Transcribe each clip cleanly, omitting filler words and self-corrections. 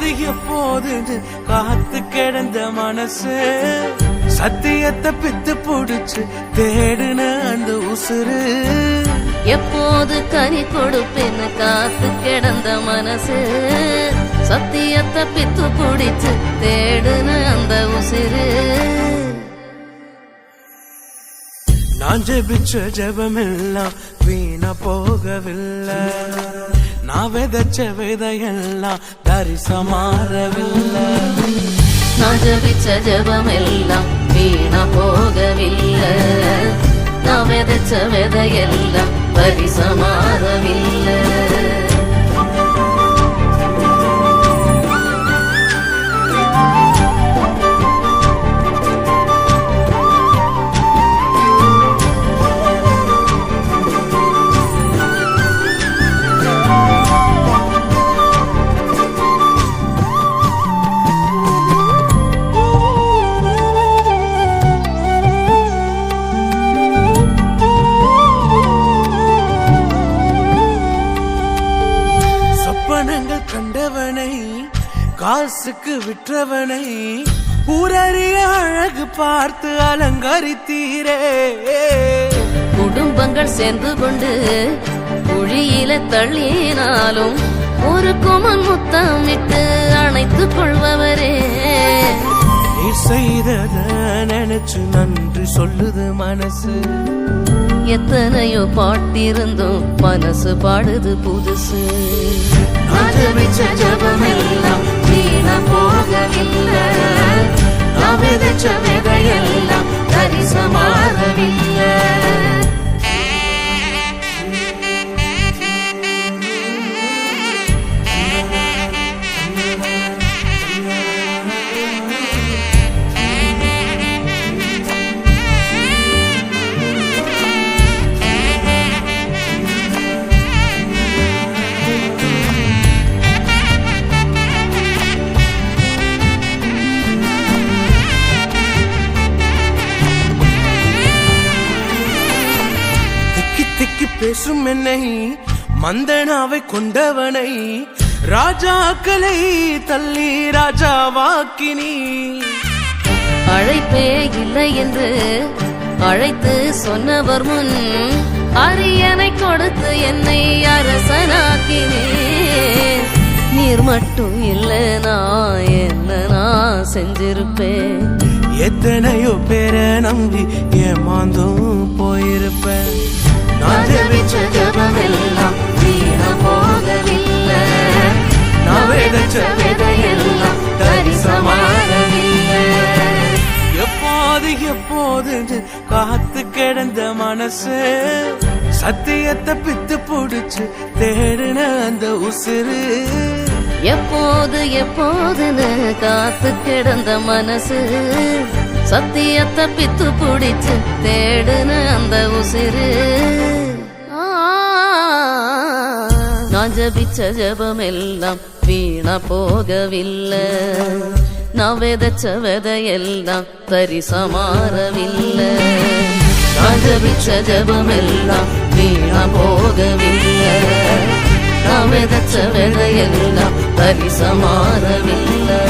எப்போது எப்போது காத்து கிடந்த மனசு சத்தியத்தை பித்து புடிச்சு தேடுன அந்த உசுறு எப்போது கனி கொடுப்பேன்னு காத்து கிடந்த மனசு சத்தியத்தை பித்து புடிச்சு தேடுன அந்த உசுறு நான் ஜெபிச்ச ஜெபமெல்லாம் வீணா போகவில்லை நான் விதைச்ச விதையெல்லாம் தரிசமாறவில்லை நான் ஜெபிச்ச ஜெபமெல்லாம் வீணா போகவில்லை நான் விதைச்ச விதையெல்லாம் பரிசமாறவில்லை கண்டவனை காசுக்கு விற்றவனை ஊரறிய அழகு பார்த்து அலங்கரித்தீரே குடும்பங்கள் சேர்ந்து கொண்டு குழியில தள்ளினாலும் ஒரு குமன் முத்தமிட்டு அணைத்துக் கொள்பவரே நீ செய்தத நினைச்சு நன்றி சொல்லுது மனசு எத்தனையோ பாட்டிருந்தும் மனசு பாடுது புதுசு நான் ஜெபிச்ச ஜெபமெல்லாம் வீணா போகவில்லை நான் விதைச்ச விதையெல்லாம் தரிசமாறவில்லை பேசும் என்னை மந்தனாவை கொண்டவனை ராஜாக்களை தள்ளி ராஜாவாக்கினி அழைப்பே இல்லை என்று அழைத்து சொன்னவர் முன் அரியணை கொடுத்து என்னை அரசனாக்கினே நீர் மட்டும் இல்லைனா என்ன நான் செஞ்சிருப்பேன் எத்தனையோ பேரை நம்பி ஏமாந்தும் போயிருப்பேன் நான் ஜெபிச்ச ஜெபமெல்லாம் வீணா போகவில்லை நான் விதைச்ச விதையெல்லாம் தரிசமாறவில்லை எப்போது எப்போது காத்து கிடந்த மனசு சத்தியத்தை பித்து புடிச்சு தேடுன அந்த உசுறு எப்போது எப்போதுன்னு காத்து கிடந்த மனசு சத்தியத்தை பித்து புடிச்சு தேடுன அந்த உசிறு நான் ஜெபிச்ச ஜெபமெல்லாம் வீணா போகவில்லை நான் விதைச்ச விதையெல்லாம் தரிசமாறவில்லை நான் ஜெபிச்ச ஜெபமெல்லாம் வீணா போகவில்லை நான் விதைச்ச விதையெல்லாம் தரிசமாறவில்லை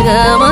Come